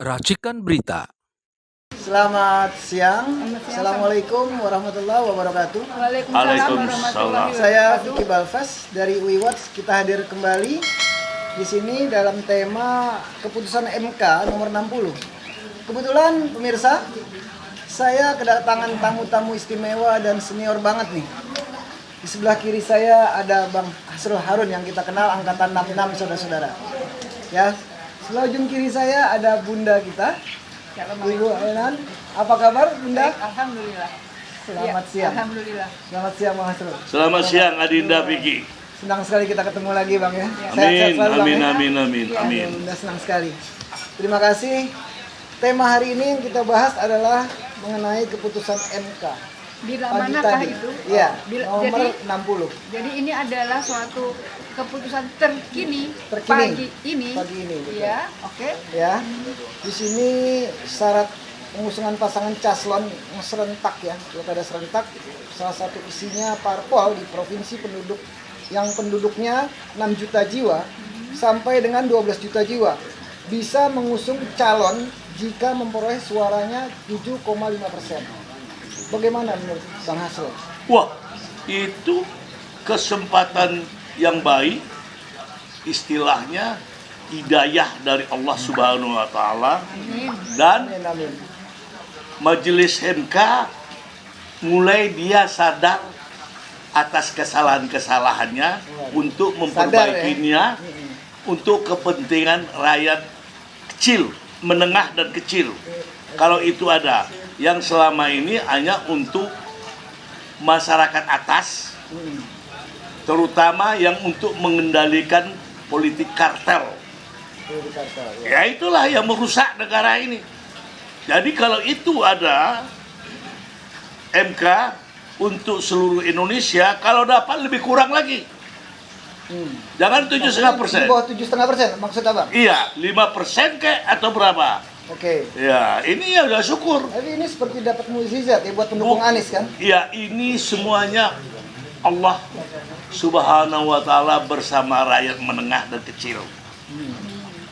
Racikan berita. Selamat siang. Assalamualaikum warahmatullahi wabarakatuh. Waalaikumsalam warahmatullahi Saya wabarakatuh. Vicky Balfas dari UI Watch. Kita hadir kembali di sini dalam tema keputusan MK nomor 60. Kebetulan pemirsa, saya kedatangan tamu-tamu istimewa dan senior banget nih. Di sebelah kiri saya ada Bang Hasrul Harun yang kita kenal angkatan 66 saudara-saudara. Ya, sebelah ujung kiri saya ada Bunda kita, Ibu Enan. Apa kabar Bunda? Baik, alhamdulillah. Selamat Ya, siang. Alhamdulillah. Selamat siang Bang Hasrul. Selamat siang Adinda Vicky. Senang sekali kita ketemu lagi Bang ya. Sehat-sehat Amin, selalu, Bang, amin, ya? amin, amin, amin. Bunda senang sekali. Terima kasih. Tema hari ini yang kita bahas adalah mengenai keputusan MK. Bila Pagi manakah tadi. itu? Iya, Bila- nomor jadi- 60. Jadi ini adalah suatu keputusan terkini, Terkini. pagi ini. Pagi ini, betul. Ya, oke. Ya. Di sini syarat pengusungan pasangan calon serentak ya, pilkada serentak. Salah satu isinya parpol di provinsi yang penduduknya 6 juta jiwa sampai dengan 12 juta jiwa bisa mengusung calon jika memperoleh suaranya 7,5%. Bagaimana menurut Bang Hasrul? Wah, itu kesempatan yang baik, istilahnya hidayah dari Allah Subhanahu wa Ta'ala, Amin. dan Amin, amin. Majelis MK mulai dia sadar atas kesalahan-kesalahannya untuk memperbaikinya untuk kepentingan rakyat kecil, menengah dan kecil. Kalau itu ada, yang selama ini hanya untuk masyarakat atas, terutama yang untuk mengendalikan politik kartel. Ya itulah yang merusak negara ini. Jadi kalau itu ada MK untuk seluruh Indonesia, kalau dapat lebih kurang lagi. Jangan 7,5%. Di bawah 7,5% maksud Abang? Iya, 5% kek atau berapa? Oke. Ya, ini ya udah syukur. Tapi ini seperti dapat mukjizat ya buat pendukung Anies kan? Ya, ini semuanya Allah Subhanahu wa Ta'ala bersama rakyat menengah dan kecil.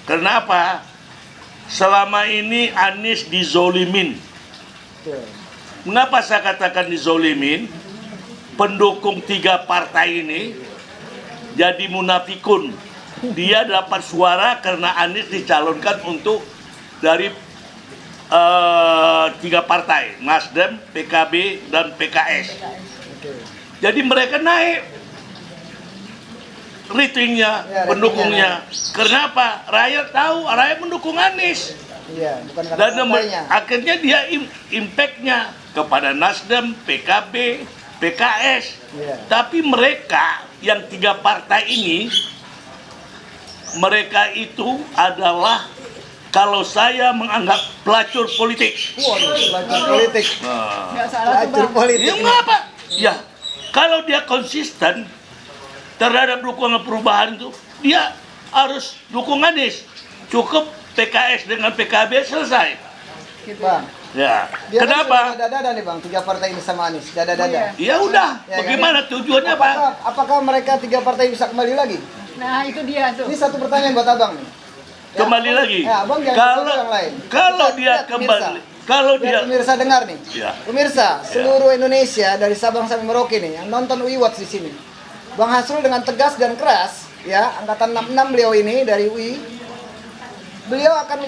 Kenapa? Selama ini Anies dizolimin. Betul. Mengapa saya katakan dizolimin? Pendukung 3 partai ini jadi munafikun. Dia dapat suara karena Anies dicalonkan untuk dari 3 partai, Nasdem, PKB, dan PKS. Jadi mereka naik ratingnya, Ya, pendukungnya. Kenapa? Rakyat tahu, rakyat mendukung Anies. Iya, bukan karena Dan partainya. akhirnya dia impact-nya kepada Nasdem, PKB, PKS. Iya. Tapi mereka yang 3 partai ini, mereka itu adalah, kalau saya menganggap pelacur politik. Waduh, pelacur politik. Nah, Nggak salah tuh, Pelacur Bang. politik. ya mengapa? Ya, kalau dia konsisten terhadap dukungan perubahan itu, dia harus dukung Anies. Cukup PKS dengan PKB selesai. Gitu. Bang, Ya, dia kan kenapa? sudah dada-dada nih Bang, 3 partai ini sama Anies, Oh, dada-dada. iya. Ya udah, Ya, bagaimana tujuannya Pak? Apakah mereka 3 partai bisa kembali lagi? Nah, itu dia tuh. Ini satu pertanyaan buat Abang nih. Ya, Kembali lagi. Ya, Abang jangan Kalau jawab yang lain. kalau Lihat, dia lihat, kembali, pemirsa. kalau Biar dia pemirsa dengar nih. Ya. Pemirsa, seluruh Indonesia dari Sabang sampai Merauke nih yang nonton UI Watch di sini. Bang Hasrul dengan tegas dan keras, ya, angkatan 66 beliau ini dari UI. Beliau akan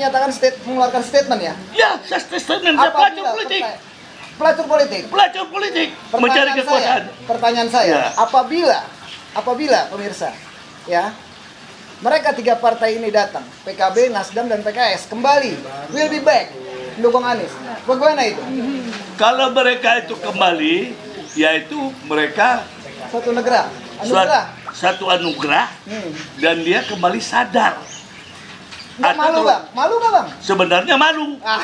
mengeluarkan statement ya. ya statement dia pelacur Apabila politik. pelacur politik. Pelacur politik mencari kekuasaan. Pertanyaan saya, Ya. apabila pemirsa, ya, mereka 3 partai ini datang, PKB, Nasdem, dan PKS kembali, will be back, mendukung Anies. Bagaimana itu? Kalau mereka itu kembali, yaitu mereka Suatu negara, anugerah. satu anugerah dan dia kembali sadar. Nggak malu Atau- Bang? Malu nggak Bang? Sebenarnya malu. Ah,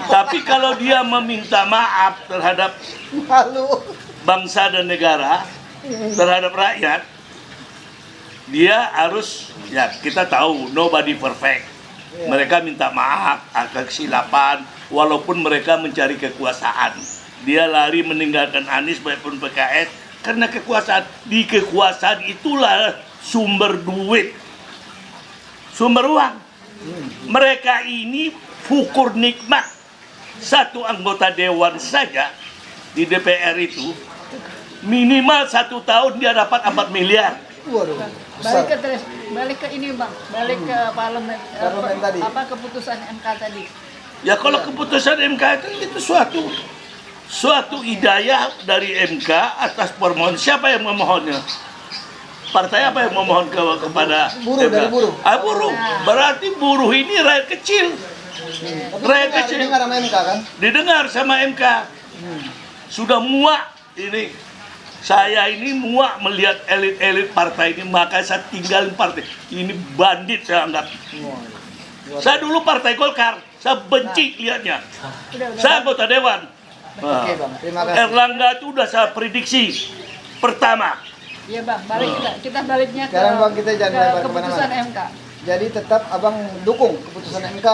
Tapi kalau dia meminta maaf terhadap malu. bangsa dan negara, terhadap rakyat, dia harus, ya kita tahu nobody perfect. Mereka minta maaf akan kesilapan, walaupun mereka mencari kekuasaan. Dia lari meninggalkan Anies maupun PKS karena kekuasaan. Di kekuasaan itulah sumber duit, sumber uang. Mereka ini Syukur nikmat satu anggota dewan saja di DPR itu minimal 1 tahun dia dapat 4 miliar. Waduh, Balik besar. ke balik ke ini bang, balik ke parlemen, Parlemen tadi. apa keputusan MK tadi. Ya kalau keputusan MK itu suatu hidayah dari MK atas permohonan. Siapa yang memohonnya? Partai apa yang memohon kepada Buruh, MK? dari buruh. Buruh. Berarti buruh ini rakyat kecil. Tapi Rakyat dengar, kecil. dengar sama MK kan? Didengar sama MK. Sudah muak ini. Saya ini muak melihat elit-elit partai ini, maka saya tinggalin partai. Ini bandit saya anggap. Saya dulu partai Golkar, saya benci lihatnya. Udah. Saya anggota dewan. Oke bang, terima kasih. Erlangga itu udah saya prediksi pertama. Iya bang, balik kita baliknya ke, Sekarang, Bang, kita jangan lebar keputusan kemana-mana. MK. Jadi tetap abang dukung keputusan MK.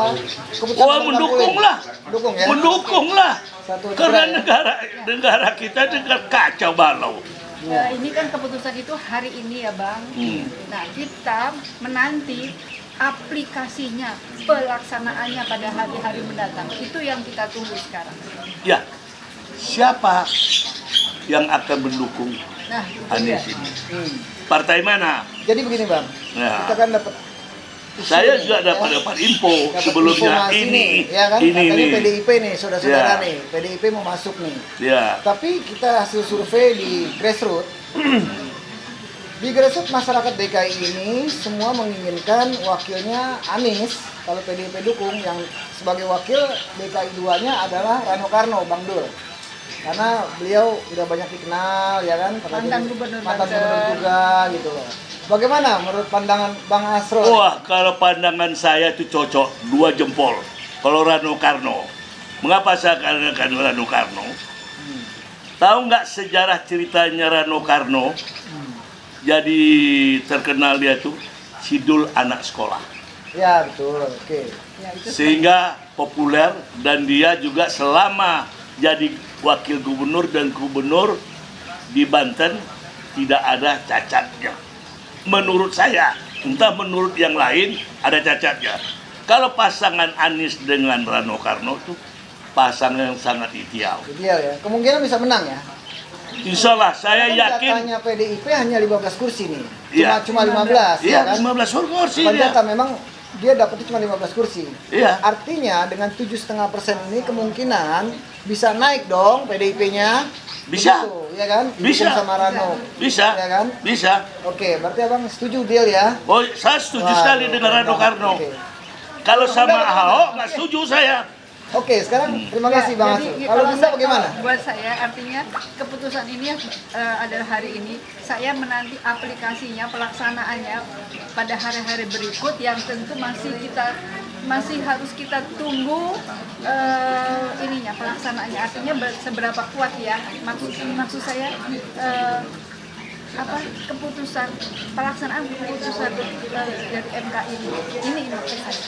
Keputusan Wah, nomor mendukung 60. lah. Dukung ya. Mendukung lah. Satu Karena negara negara kita dengan kacau balau. Ini kan keputusan itu hari ini ya bang. Hmm. Nah kita menanti aplikasinya, pelaksanaannya pada hari-hari mendatang. Itu yang kita tunggu sekarang. Ya, siapa yang akan mendukung Nah, itu Anies dia. ini? Hmm. Partai mana? Jadi begini bang, Ya. kita kan dapat Saya isu juga nih, dapat info Dapat sebelumnya informasi ini, nih, ya kan? ini Katanya nih. PDIP nih, saudara-saudara Ya. nih, PDIP mau masuk nih. Ya, Tapi kita hasil survei di grassroots, di grassroots masyarakat DKI ini semua menginginkan wakilnya Anies. Kalau PDIP dukung, yang sebagai wakil DKI 2-nya adalah Rano Karno, Bang Dul. Karena beliau udah banyak dikenal, ya kan? Pernah Mantan jadi gubernur mantan Banten. gubernur juga, gitu loh. Bagaimana menurut pandangan Bang Asro? wah kalau pandangan saya itu cocok 2 jempol. Kalau Rano Karno, mengapa saya katakan Rano Karno? Tahu nggak sejarah ceritanya Rano Karno? Jadi terkenal dia tuh sidul anak sekolah. Ya betul, oke. Ya, itu Sehingga populer dan dia juga selama jadi wakil gubernur dan gubernur di Banten tidak ada cacatnya. Menurut saya, entah menurut yang lain ada cacatnya. Kalau pasangan Anies dengan Rano Karno itu pasangan yang sangat ideal. Ideal ya. Kemungkinan bisa menang ya. Insya Allah saya Kan yakin. Datanya PDIP hanya 15 kursi nih. Iya. Cuma 15 ya Iya, kan? 15 kursi Bukan dia. data, memang dia dapatnya cuma 15 kursi. Iya. Artinya dengan 7,5% ini kemungkinan bisa naik dong PDIP-nya. Bisa. Begitu, ya kan? Didukung Bisa. sama Rano. Bisa, Ya kan? bisa. Oke, berarti Abang setuju deal ya? Oh, saya setuju Waduh, sekali dengan Rano Karno. Oke. Kalau sama Udah, Ahok nggak setuju saya. Oke, sekarang terima kasih Bang Asro. jadi Kalau Bunda bagaimana? Buat saya artinya keputusan ini adalah hari ini. Saya menanti aplikasinya, pelaksanaannya pada hari-hari berikut yang tentu masih harus kita tunggu ininya pelaksanaannya. Artinya seberapa kuat ya. Maksud saya keputusan pelaksanaan keputusan dari MK ini maksud saya.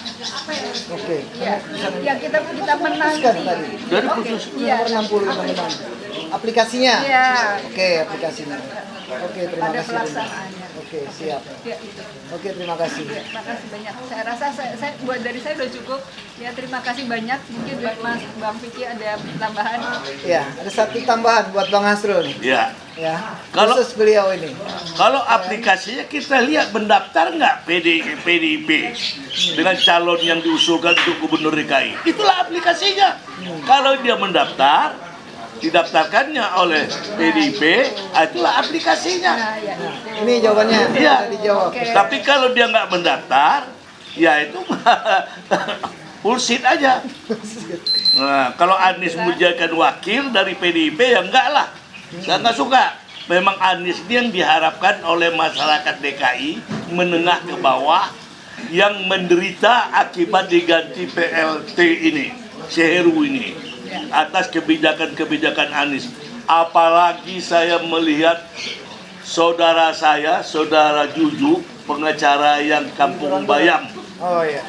Oke. Ya, yang kita menanti. Putuskan tadi. Dari Oke, putus iya. Nomor 60 teman-teman. Aplikasinya. Iya. Oke, aplikasinya. Oke, terima Pada kasih. Bunda. pelaksanaannya. Oke, siap. Ya itu. Oke, terima kasih. Ya, makasih banyak. Saya rasa saya buat dari saya udah cukup. Ya terima kasih banyak. Mungkin buat Mas Bang Vicky ada tambahan. Ya, ada satu tambahan buat Bang Asro nih. Ya. Ya, Kalau- khusus beliau ini. Kalau aplikasinya kita lihat mendaftar nggak PDIP dengan calon yang diusulkan untuk gubernur DKI. Itulah aplikasinya. Kalau dia mendaftar, didaftarkannya oleh PDIP, itulah aplikasinya. Nah, ya. Ini jawabannya. Iya. Sudah dijawab. Oke. Tapi kalau dia nggak mendaftar, ya itu bullshit aja. Nah, kalau Anies menjadikan wakil dari PDIP, ya enggak lah. Saya nggak suka. Memang Anies ini yang diharapkan oleh masyarakat DKI menengah ke bawah yang menderita akibat diganti PLT ini, Seheru ini, atas kebijakan-kebijakan Anies. Apalagi saya melihat saudara saya, saudara Juju, pengacara yang Kampung Bayam, Oh iya.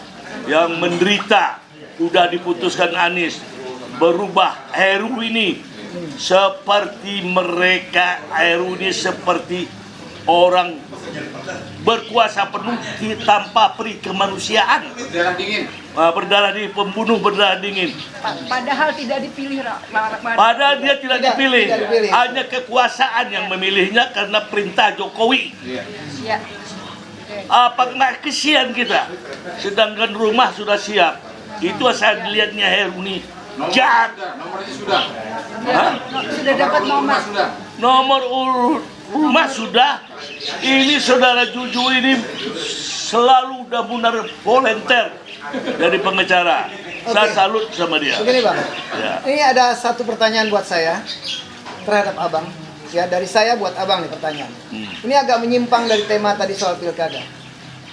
yang menderita, udah diputuskan Anies, berubah Heru ini seperti mereka, Heru ini seperti orang berkuasa penuh tanpa peri kemanusiaan. Berdarah dingin, pembunuh berdarah dingin. Padahal tidak dipilih. Padahal dia tidak dipilih. tidak dipilih. Hanya kekuasaan yang memilihnya karena perintah Jokowi. Ya. Apa nggak kesian kita? Sedangkan rumah sudah siap. Itu saya dilihatnya Heru ini jahat. Nomornya sudah. Hah? Sudah dapat nomor. Nomor urut rumah sudah. Ini saudara Juju ini selalu benar volunteer dari pengacara. Saya salut sama dia. Begini Bang, Ya. ini ada satu pertanyaan buat saya terhadap Abang. Ya, dari saya buat Abang nih pertanyaan. Ini agak menyimpang dari tema tadi soal pilkada.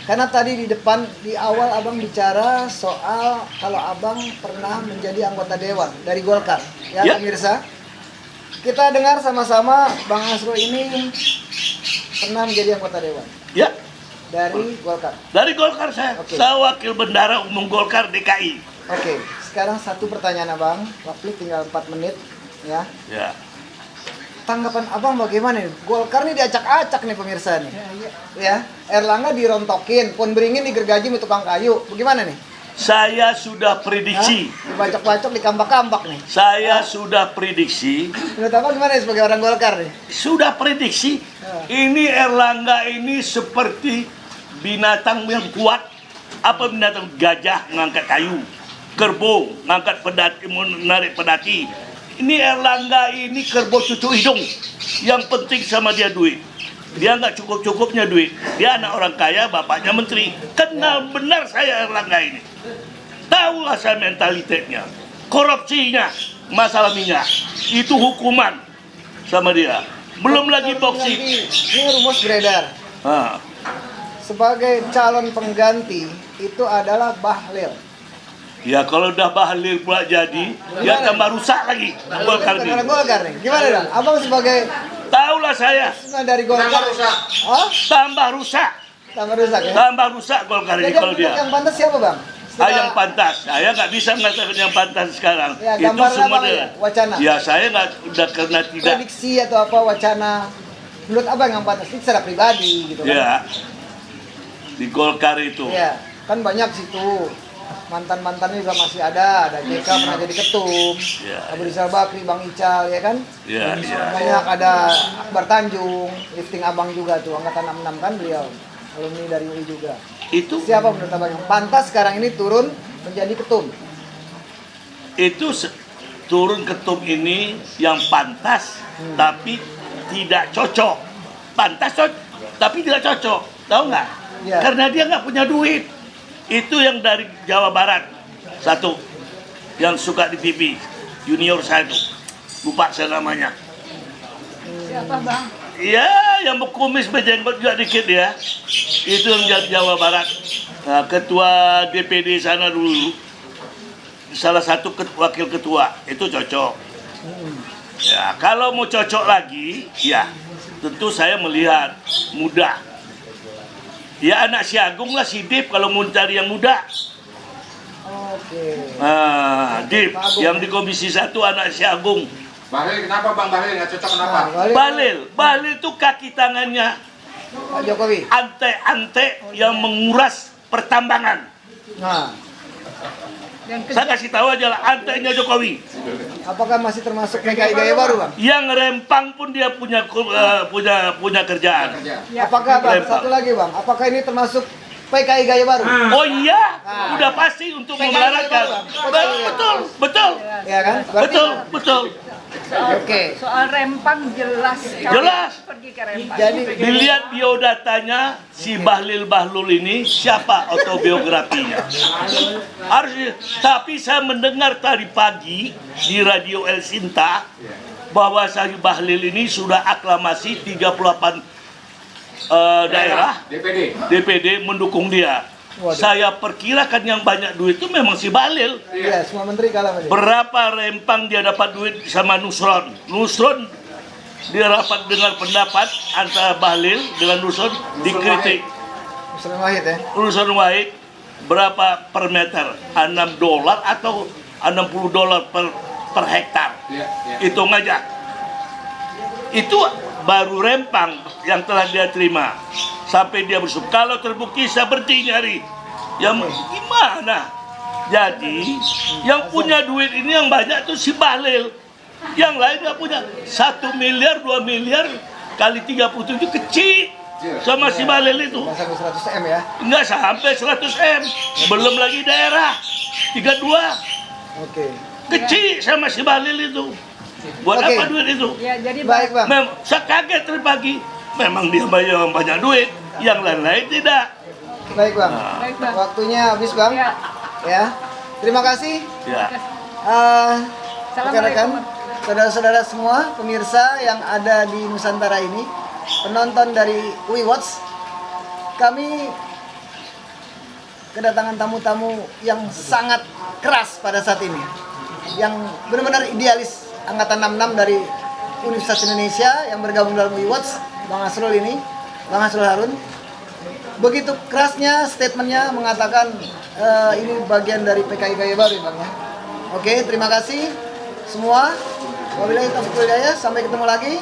Karena tadi di depan, di awal Abang bicara soal kalau Abang pernah menjadi anggota Dewan dari Golkar. Ya, Ya. pemirsa. Kita dengar sama-sama Bang Asro ini pernah menjadi anggota Dewan Ya, dari Golkar. dari Golkar saya. Oke. Saya wakil bendara umum Golkar DKI. Oke, sekarang satu pertanyaan Abang. Waktu tinggal 4 menit. Ya. Ya. Tanggapan Abang bagaimana nih? Golkar nih diacak-acak nih pemirsa nih. Ya, Erlangga dirontokin, Pon Beringin digergaji sama tukang kayu. Bagaimana nih? Saya sudah prediksi. Dibacok-bacok, dikambak-kambak nih. Saya sudah prediksi. Menurut Abang gimana nih sebagai orang Golkar nih? Sudah prediksi. Ini Erlangga ini seperti binatang yang kuat. Apa binatang? Gajah ngangkat kayu, kerbau ngangkat pedati, menarik pedati. Ini Erlangga ini kerbau cucu hidung. Yang penting sama dia duit. Dia nggak cukup-cukupnya duit. Dia anak orang kaya, bapaknya menteri. Kenal benar saya Erlangga ini. Tahulah saya mentalitasnya. Korupsinya, masalah minyak. Itu hukuman sama dia. Belum lagi boxing. Ini rumus beredar. Ah. Sebagai calon pengganti itu adalah Bahlil. Ya kalau udah Bahlil pula jadi, dia tambah rusak lagi Golkar Karena ini. Golkar nih. Gimana dong? Abang sebagai Tahulah saya, dari Golkar. Oh, tambah rusak tambah rusak ya. Golkar ini Jadi kalau yang dia. pantas siapa Bang? Yang pantas, saya nggak bisa mengatakan yang pantas sekarang. Ya, Itu gambaran semua apa dia. ya? Wacana. Ya saya nggak udah karena tidak. Prediksi atau apa wacana. Menurut Abang yang pantas ini secara pribadi gitu kan. Ya di Golkar itu. Iya, kan banyak situ. Mantan-mantannya juga masih ada JK pernah jadi ketum, Iya. Abu Rizal Bakri, Bang Ical, ya kan? Ya, ya. Banyak ada Akbar Tanjung, lifting Abang juga tuh, angkatan 66 kan beliau, alumni dari UI juga. Itu Siapa menurut Abang yang pantas sekarang ini turun menjadi ketum? turun ketum ini yang pantas tapi tidak cocok. Pantas tapi tidak cocok. Tahu nggak? Ya. Karena dia nggak punya duit. Itu yang dari Jawa Barat. Satu yang suka di TV, junior saya tuh. Lupa saya namanya. Siapa Bang? Iya, yang berkumis berjenggot juga dikit ya. Itu yang dari Jawa Barat. Nah, ketua DPD sana dulu. Salah satu wakil ketua itu cocok. Ya, kalau mau cocok lagi, ya tentu saya melihat muda. Ya anak si Agung lah, si Dip kalau mau cari yang muda. Oke. Nah, Dip yang di Komisi 1 anak si Agung. Bahlil kenapa Bang Bahlil nggak cocok kenapa? Bahlil itu kaki tangannya Pak Jokowi. ante-ante yang menguras pertambangan. Nah, Saya kasih tahu aja lah, antenya Jokowi. apakah masih termasuk PKI Gaya Baru, Bang? Yang Rempang pun dia punya kerjaan. Apakah Bang, Lempar. satu lagi Bang, apakah ini termasuk PKI Gaya Baru? Oh iya, udah pasti untuk PKI memelaratkan. Baru, Betul. Ya kan? Berarti, Betul. Oke. Soal Rempang jelas. Jelas. Pergi ke Rempang. Jadi Dilihat biodatanya si Bahlil ini siapa autobiografinya. Harus. Tapi saya mendengar tadi pagi di Radio El Sinta bahwa Sahih Bahlil ini sudah aklamasi 38 daerah DPD mendukung dia. Waduh. Saya perkirakan yang banyak duit itu memang si Bahlil. iya, semua menteri kalah sama dia. Berapa Rempang dia dapat duit sama Nusron? Nusron dia rapat dengar pendapat antara Bahlil dengan Nusron dikritik. Muslim Wahid ya. Nusron Wahid berapa per meter? $6 atau $60 per hektar? Hitung aja. Itu baru Rempang yang telah dia terima. sampai dia busuk. Kalau terbukti saya berhenti nyari. Yang gimana? Jadi yang punya duit ini yang banyak tuh si Bahlil. Yang lain nggak punya. 1 miliar, 2 miliar kali 37 kecil sama si Bahlil itu. Nggak sampai 100 M ya? Nggak sampai 100 M. Belum lagi daerah 32. Oke. Kecil sama si Bahlil itu. Buat Oke. apa duit itu? Ya, jadi Baik bang. Saya kaget tadi pagi. Memang dia banyak duit, yang lain-lain tidak. Baik bang. Baik, Bang. Waktunya habis bang. Ya. Ya. Terima kasih. Ya. Rekan-rekan, saudara-saudara semua, pemirsa yang ada di Nusantara ini, penonton dari We Watch, kami kedatangan tamu-tamu yang sangat keras pada saat ini, yang benar-benar idealis, angkatan 66 dari Universitas Indonesia yang bergabung dalam We Watch, Bang Asrul ini, Bang Asrul Harun. Begitu kerasnya statementnya mengatakan ini bagian dari PKI baru ya Bang ya. Oke, terima kasih semua. Wabillahi taufiq wal hidayah. Sampai ketemu lagi.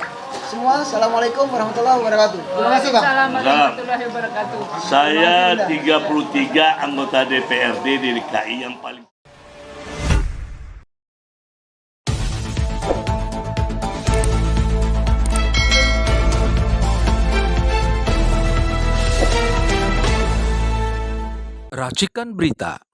Semua, assalamualaikum warahmatullahi wabarakatuh. Terima kasih Bang. Assalamualaikum warahmatullahi wabarakatuh. Saya 33 anggota DPRD di DKI yang paling Racikan Berita